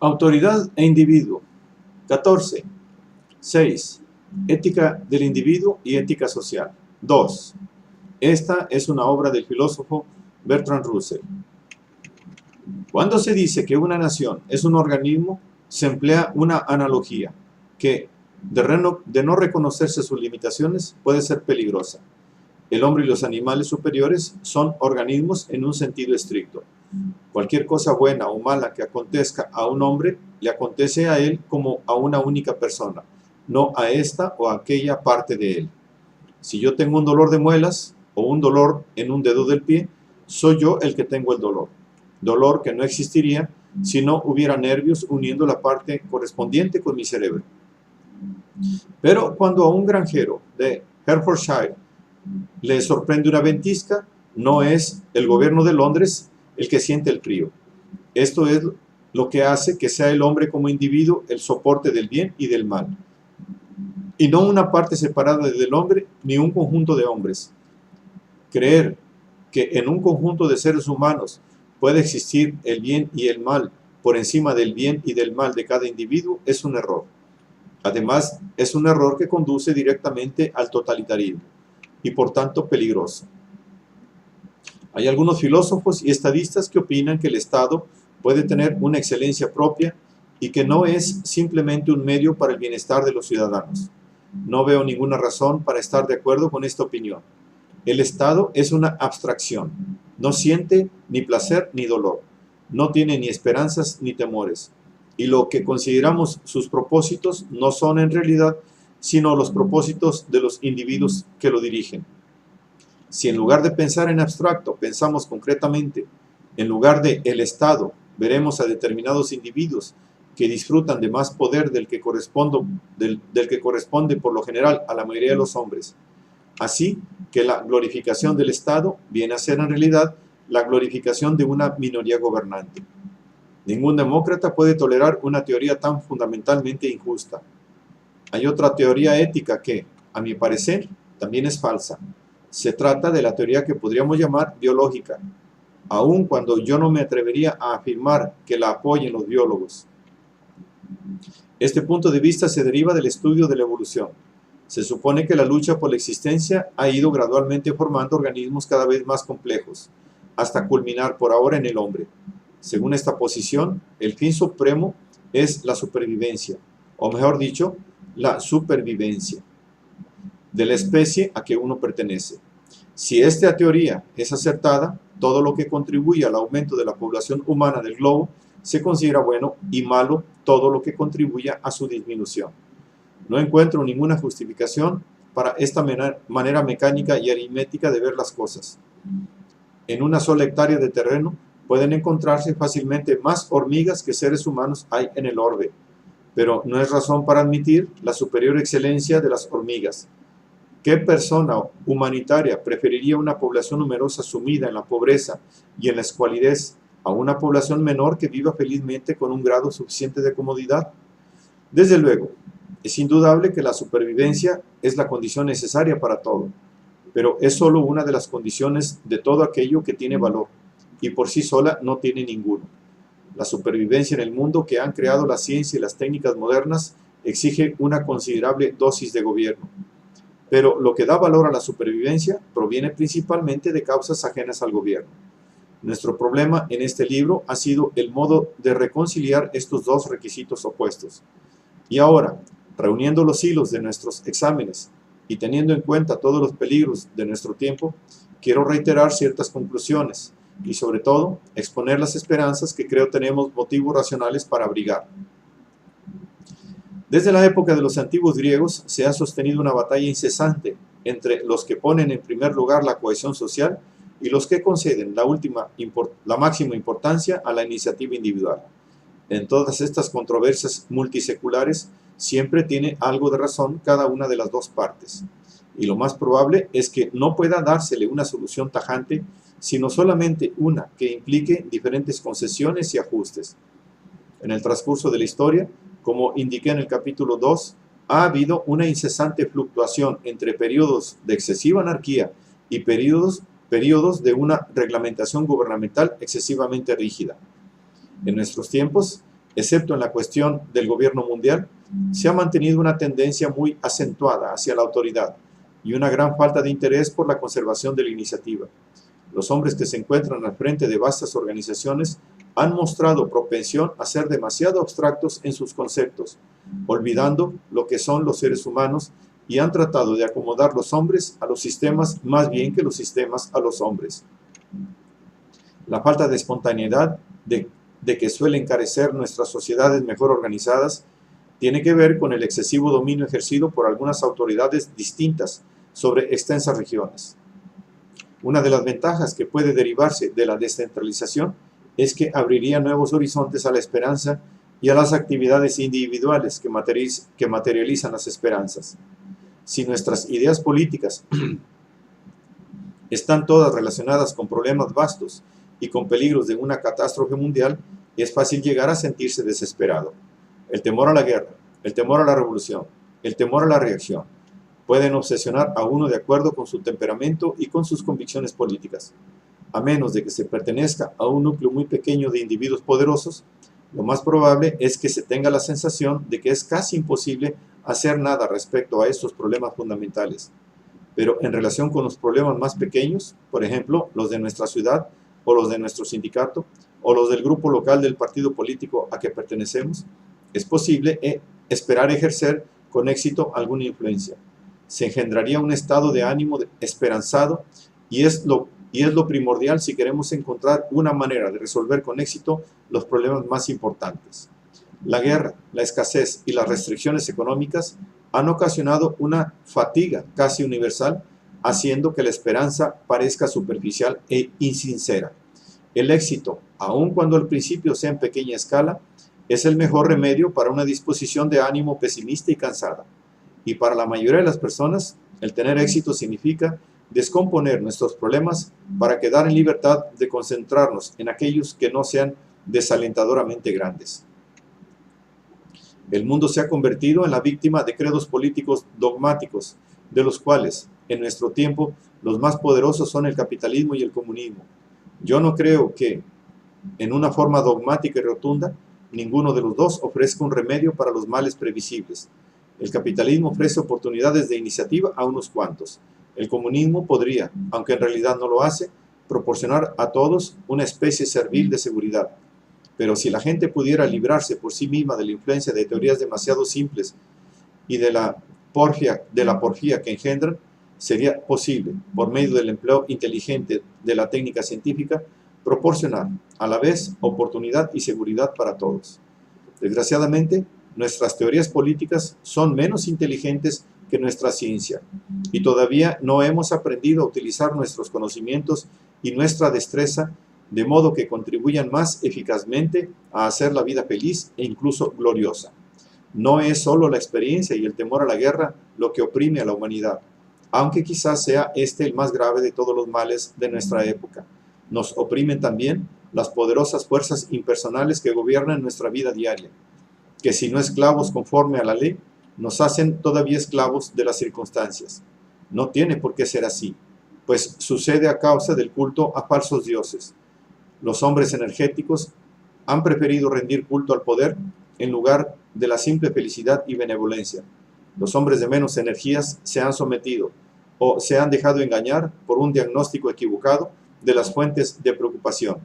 Autoridad e individuo. 14. 6. Ética del individuo y ética social. 2. Esta es una obra del filósofo Bertrand Russell. Cuando se dice que una nación es un organismo, se emplea una analogía que, de no reconocerse sus limitaciones, puede ser peligrosa. El hombre y los animales superiores son organismos en un sentido estricto. Cualquier cosa buena o mala que acontezca a un hombre, le acontece a él como a una única persona, no a esta o a aquella parte de él. Si yo tengo un dolor de muelas o un dolor en un dedo del pie, soy yo el que tengo el dolor. Dolor que no existiría si no hubiera nervios uniendo la parte correspondiente con mi cerebro. Pero cuando a un granjero de Hertfordshire le sorprende una ventisca, no es el gobierno de Londres el que siente el frío. Esto es lo que hace que sea el hombre como individuo el soporte del bien y del mal, y no una parte separada del hombre ni un conjunto de hombres. Creer que en un conjunto de seres humanos puede existir el bien y el mal por encima del bien y del mal de cada individuo es un error. Además, es un error que conduce directamente al totalitarismo y por tanto peligroso. Hay algunos filósofos y estadistas que opinan que el Estado puede tener una excelencia propia y que no es simplemente un medio para el bienestar de los ciudadanos. No veo ninguna razón para estar de acuerdo con esta opinión. El Estado es una abstracción, no siente ni placer ni dolor, no tiene ni esperanzas ni temores, y lo que consideramos sus propósitos no son en realidad sino los propósitos de los individuos que lo dirigen. Si en lugar de pensar en abstracto pensamos concretamente, en lugar de el Estado, veremos a determinados individuos que disfrutan de más poder del que corresponde por lo general a la mayoría de los hombres. Así que la glorificación del Estado viene a ser en realidad la glorificación de una minoría gobernante. Ningún demócrata puede tolerar una teoría tan fundamentalmente injusta. Hay otra teoría ética que, a mi parecer, también es falsa. Se trata de la teoría que podríamos llamar biológica, aun cuando yo no me atrevería a afirmar que la apoyen los biólogos. Este punto de vista se deriva del estudio de la evolución. Se supone que la lucha por la existencia ha ido gradualmente formando organismos cada vez más complejos, hasta culminar por ahora en el hombre. Según esta posición, el fin supremo es la supervivencia, o mejor dicho, la supervivencia de la especie a que uno pertenece. Si esta teoría es acertada, todo lo que contribuye al aumento de la población humana del globo se considera bueno y malo todo lo que contribuya a su disminución. No encuentro ninguna justificación para esta manera mecánica y aritmética de ver las cosas. En una sola hectárea de terreno pueden encontrarse fácilmente más hormigas que seres humanos hay en el orbe, pero no es razón para admitir la superior excelencia de las hormigas. ¿Qué persona humanitaria preferiría una población numerosa sumida en la pobreza y en la escualidez a una población menor que viva felizmente con un grado suficiente de comodidad? Desde luego, es indudable que la supervivencia es la condición necesaria para todo, pero es solo una de las condiciones de todo aquello que tiene valor, y por sí sola no tiene ninguno. La supervivencia en el mundo que han creado la ciencia y las técnicas modernas exige una considerable dosis de gobierno. Pero lo que da valor a la supervivencia proviene principalmente de causas ajenas al gobierno. Nuestro problema en este libro ha sido el modo de reconciliar estos dos requisitos opuestos. Y ahora, reuniendo los hilos de nuestros exámenes y teniendo en cuenta todos los peligros de nuestro tiempo, quiero reiterar ciertas conclusiones y sobre todo exponer las esperanzas que creo tenemos motivos racionales para abrigar. Desde la época de los antiguos griegos se ha sostenido una batalla incesante entre los que ponen en primer lugar la cohesión social y los que conceden la máxima importancia a la iniciativa individual. En todas estas controversias multiseculares siempre tiene algo de razón cada una de las dos partes, y lo más probable es que no pueda dársele una solución tajante, sino solamente una que implique diferentes concesiones y ajustes. En el transcurso de la historia, como indiqué en el capítulo 2, ha habido una incesante fluctuación entre periodos de excesiva anarquía y periodos de una reglamentación gubernamental excesivamente rígida. En nuestros tiempos, excepto en la cuestión del gobierno mundial, se ha mantenido una tendencia muy acentuada hacia la autoridad y una gran falta de interés por la conservación de la iniciativa. Los hombres que se encuentran al frente de vastas organizaciones han mostrado propensión a ser demasiado abstractos en sus conceptos, olvidando lo que son los seres humanos, y han tratado de acomodar los hombres a los sistemas más bien que los sistemas a los hombres. La falta de espontaneidad de que suele encarecer nuestras sociedades mejor organizadas tiene que ver con el excesivo dominio ejercido por algunas autoridades distintas sobre extensas regiones. Una de las ventajas que puede derivarse de la descentralización es que abriría nuevos horizontes a la esperanza y a las actividades individuales que materializan las esperanzas. Si nuestras ideas políticas están todas relacionadas con problemas vastos y con peligros de una catástrofe mundial, es fácil llegar a sentirse desesperado. El temor a la guerra, el temor a la revolución, el temor a la reacción, pueden obsesionar a uno de acuerdo con su temperamento y con sus convicciones políticas. A menos de que se pertenezca a un núcleo muy pequeño de individuos poderosos, lo más probable es que se tenga la sensación de que es casi imposible hacer nada respecto a estos problemas fundamentales. Pero en relación con los problemas más pequeños, por ejemplo, los de nuestra ciudad, o los de nuestro sindicato, o los del grupo local del partido político a que pertenecemos, es posible esperar ejercer con éxito alguna influencia. Se engendraría un estado de ánimo esperanzado y es lo primordial si queremos encontrar una manera de resolver con éxito los problemas más importantes. La guerra, la escasez y las restricciones económicas han ocasionado una fatiga casi universal, haciendo que la esperanza parezca superficial e insincera. El éxito, aun cuando al principio sea en pequeña escala, es el mejor remedio para una disposición de ánimo pesimista y cansada. Y para la mayoría de las personas, el tener éxito significa descomponer nuestros problemas para quedar en libertad de concentrarnos en aquellos que no sean desalentadoramente grandes. El mundo se ha convertido en la víctima de credos políticos dogmáticos, de los cuales, en nuestro tiempo, los más poderosos son el capitalismo y el comunismo. Yo no creo que, en una forma dogmática y rotunda, ninguno de los dos ofrezca un remedio para los males previsibles. El capitalismo ofrece oportunidades de iniciativa a unos cuantos. El comunismo podría, aunque en realidad no lo hace, proporcionar a todos una especie servil de seguridad. Pero si la gente pudiera librarse por sí misma de la influencia de teorías demasiado simples y de la porfía que engendran, sería posible, por medio del empleo inteligente de la técnica científica, proporcionar a la vez oportunidad y seguridad para todos. Desgraciadamente, nuestras teorías políticas son menos inteligentes que nuestra ciencia, y todavía no hemos aprendido a utilizar nuestros conocimientos y nuestra destreza de modo que contribuyan más eficazmente a hacer la vida feliz e incluso gloriosa. No es solo la experiencia y el temor a la guerra lo que oprime a la humanidad, aunque quizás sea este el más grave de todos los males de nuestra época. Nos oprimen también las poderosas fuerzas impersonales que gobiernan nuestra vida diaria, que si no esclavos conforme a la ley, nos hacen todavía esclavos de las circunstancias. No tiene por qué ser así, pues sucede a causa del culto a falsos dioses. Los hombres energéticos han preferido rendir culto al poder en lugar de la simple felicidad y benevolencia. Los hombres de menos energías se han sometido o se han dejado engañar por un diagnóstico equivocado de las fuentes de preocupación.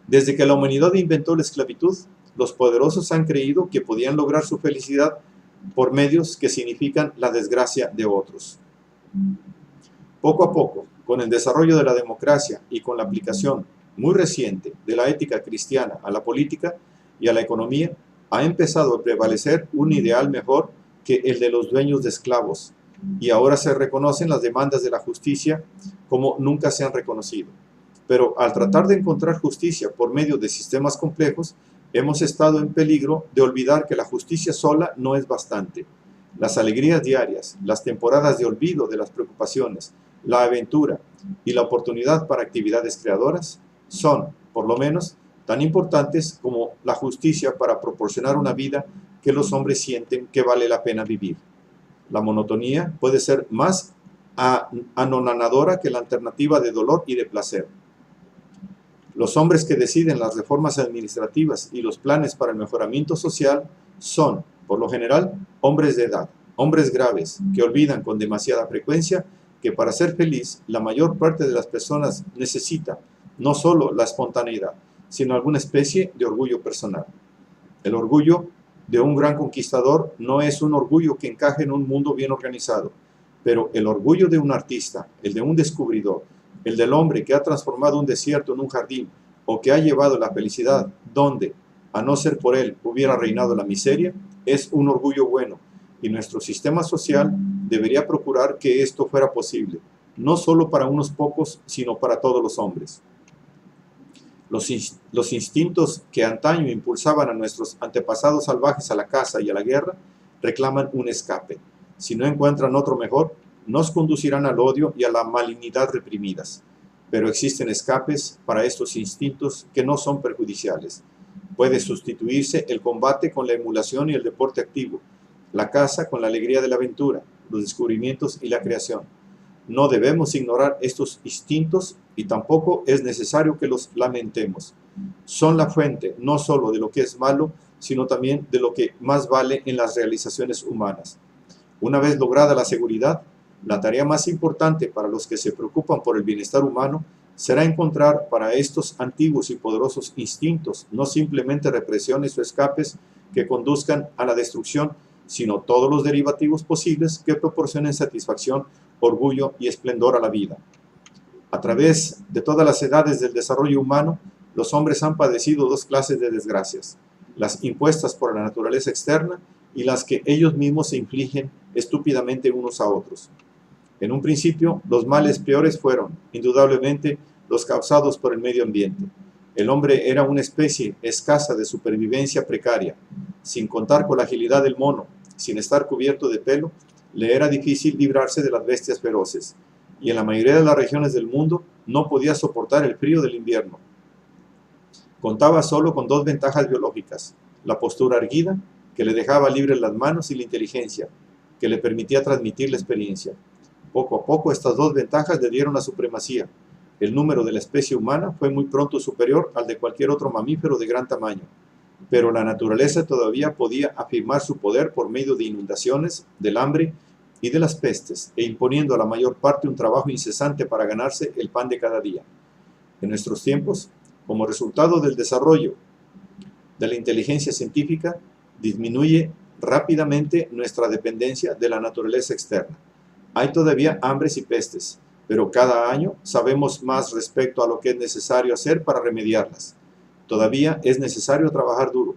Desde que la humanidad inventó la esclavitud, los poderosos han creído que podían lograr su felicidad por medios que significan la desgracia de otros. Poco a poco, con el desarrollo de la democracia y con la aplicación muy reciente de la ética cristiana a la política y a la economía, ha empezado a prevalecer un ideal mejor que el de los dueños de esclavos, y ahora se reconocen las demandas de la justicia como nunca se han reconocido. Pero al tratar de encontrar justicia por medio de sistemas complejos, hemos estado en peligro de olvidar que la justicia sola no es bastante. Las alegrías diarias, las temporadas de olvido de las preocupaciones, la aventura y la oportunidad para actividades creadoras son, por lo menos, tan importantes como la justicia para proporcionar una vida que los hombres sienten que vale la pena vivir. La monotonía puede ser más anonadadora que la alternativa de dolor y de placer. Los hombres que deciden las reformas administrativas y los planes para el mejoramiento social son, por lo general, hombres de edad, hombres graves, que olvidan con demasiada frecuencia que para ser feliz la mayor parte de las personas necesita no solo la espontaneidad, sino alguna especie de orgullo personal. El orgullo de un gran conquistador no es un orgullo que encaje en un mundo bien organizado, pero el orgullo de un artista, el de un descubridor, el del hombre que ha transformado un desierto en un jardín o que ha llevado la felicidad donde, a no ser por él, hubiera reinado la miseria, es un orgullo bueno, y nuestro sistema social debería procurar que esto fuera posible, no solo para unos pocos, sino para todos los hombres. Los instintos que antaño impulsaban a nuestros antepasados salvajes a la caza y a la guerra reclaman un escape. Si no encuentran otro mejor, nos conducirán al odio y a la malignidad reprimidas. Pero existen escapes para estos instintos que no son perjudiciales. Puede sustituirse el combate con la emulación y el deporte activo, la caza con la alegría de la aventura, los descubrimientos y la creación. No debemos ignorar estos instintos y tampoco es necesario que los lamentemos. Son la fuente no solo de lo que es malo, sino también de lo que más vale en las realizaciones humanas. Una vez lograda la seguridad, la tarea más importante para los que se preocupan por el bienestar humano será encontrar para estos antiguos y poderosos instintos no simplemente represiones o escapes que conduzcan a la destrucción, sino todos los derivativos posibles que proporcionen satisfacción, orgullo y esplendor a la vida. A través de todas las edades del desarrollo humano, los hombres han padecido dos clases de desgracias: las impuestas por la naturaleza externa y las que ellos mismos se infligen estúpidamente unos a otros. En un principio, los males peores fueron, indudablemente, los causados por el medio ambiente. El hombre era una especie escasa de supervivencia precaria. Sin contar con la agilidad del mono, sin estar cubierto de pelo, le era difícil librarse de las bestias feroces, y en la mayoría de las regiones del mundo no podía soportar el frío del invierno. Contaba solo con dos ventajas biológicas: la postura erguida, que le dejaba libres las manos, y la inteligencia, que le permitía transmitir la experiencia. Poco a poco estas dos ventajas le dieron la supremacía. El número de la especie humana fue muy pronto superior al de cualquier otro mamífero de gran tamaño, pero la naturaleza todavía podía afirmar su poder por medio de inundaciones, del hambre y de las pestes, e imponiendo a la mayor parte un trabajo incesante para ganarse el pan de cada día. En nuestros tiempos, como resultado del desarrollo de la inteligencia científica, disminuye rápidamente nuestra dependencia de la naturaleza externa. Hay todavía hambres y pestes, pero cada año sabemos más respecto a lo que es necesario hacer para remediarlas. Todavía es necesario trabajar duro,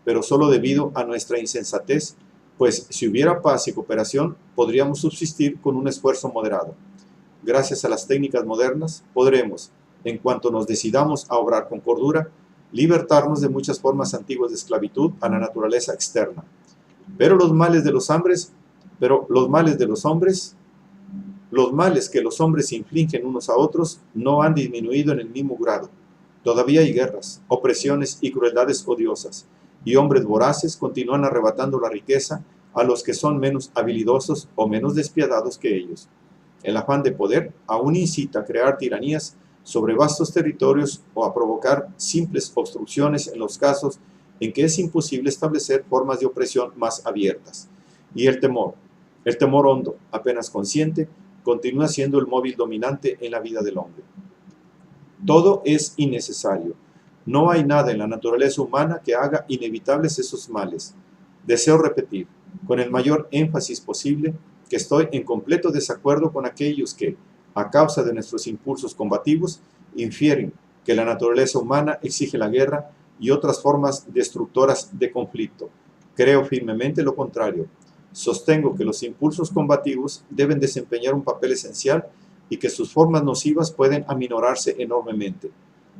pero solo debido a nuestra insensatez, pues si hubiera paz y cooperación, podríamos subsistir con un esfuerzo moderado. Gracias a las técnicas modernas, podremos, en cuanto nos decidamos a obrar con cordura, libertarnos de muchas formas antiguas de esclavitud a la naturaleza externa. Pero los males que los hombres infligen unos a otros no han disminuido en el mismo grado. Todavía hay guerras, opresiones y crueldades odiosas, y hombres voraces continúan arrebatando la riqueza a los que son menos habilidosos o menos despiadados que ellos. El afán de poder aún incita a crear tiranías sobre vastos territorios o a provocar simples obstrucciones en los casos en que es imposible establecer formas de opresión más abiertas. Y el temor hondo, apenas consciente, continúa siendo el móvil dominante en la vida del hombre. Todo es innecesario. No hay nada en la naturaleza humana que haga inevitables esos males. Deseo repetir, con el mayor énfasis posible, que estoy en completo desacuerdo con aquellos que, a causa de nuestros impulsos combativos, infieren que la naturaleza humana exige la guerra y otras formas destructoras de conflicto. Creo firmemente lo contrario. Sostengo que los impulsos combativos deben desempeñar un papel esencial y que sus formas nocivas pueden aminorarse enormemente.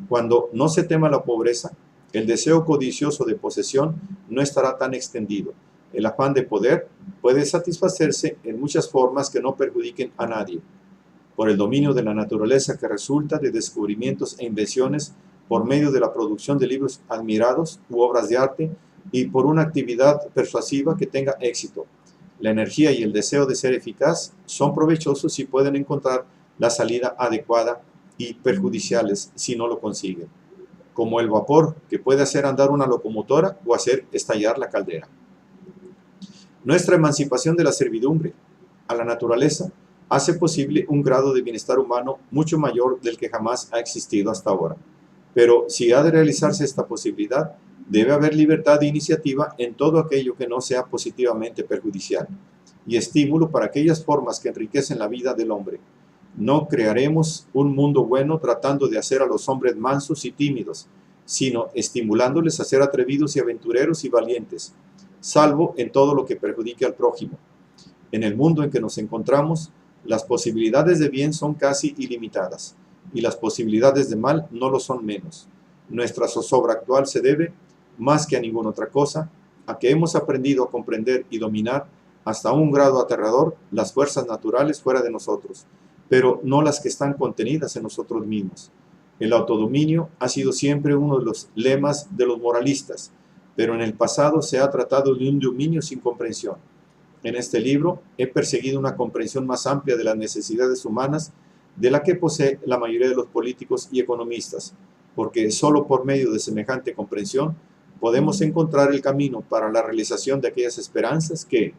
Cuando no se tema la pobreza, el deseo codicioso de posesión no estará tan extendido. El afán de poder puede satisfacerse en muchas formas que no perjudiquen a nadie. Por el dominio de la naturaleza que resulta de descubrimientos e invenciones, por medio de la producción de libros admirados u obras de arte, y por una actividad persuasiva que tenga éxito. La energía y el deseo de ser eficaz son provechosos si pueden encontrar la salida adecuada y perjudiciales si no lo consiguen. como el vapor que puede hacer andar una locomotora o hacer estallar la caldera. Nuestra emancipación de la servidumbre a la naturaleza hace posible un grado de bienestar humano mucho mayor del que jamás ha existido hasta ahora. Pero si ha de realizarse esta posibilidad, debe haber libertad de iniciativa en todo aquello que no sea positivamente perjudicial y estímulo para aquellas formas que enriquecen la vida del hombre. No crearemos un mundo bueno tratando de hacer a los hombres mansos y tímidos, sino estimulándoles a ser atrevidos y aventureros y valientes, salvo en todo lo que perjudique al prójimo. En el mundo en que nos encontramos, las posibilidades de bien son casi ilimitadas, y las posibilidades de mal no lo son menos. Nuestra zozobra actual se debe, más que a ninguna otra cosa, a que hemos aprendido a comprender y dominar hasta un grado aterrador las fuerzas naturales fuera de nosotros, pero no las que están contenidas en nosotros mismos. El autodominio ha sido siempre uno de los lemas de los moralistas, pero en el pasado se ha tratado de un dominio sin comprensión. En este libro he perseguido una comprensión más amplia de las necesidades humanas de la que posee la mayoría de los políticos y economistas, porque solo por medio de semejante comprensión podemos encontrar el camino para la realización de aquellas esperanzas que,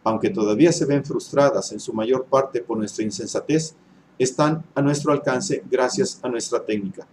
aunque todavía se ven frustradas en su mayor parte por nuestra insensatez, están a nuestro alcance gracias a nuestra técnica.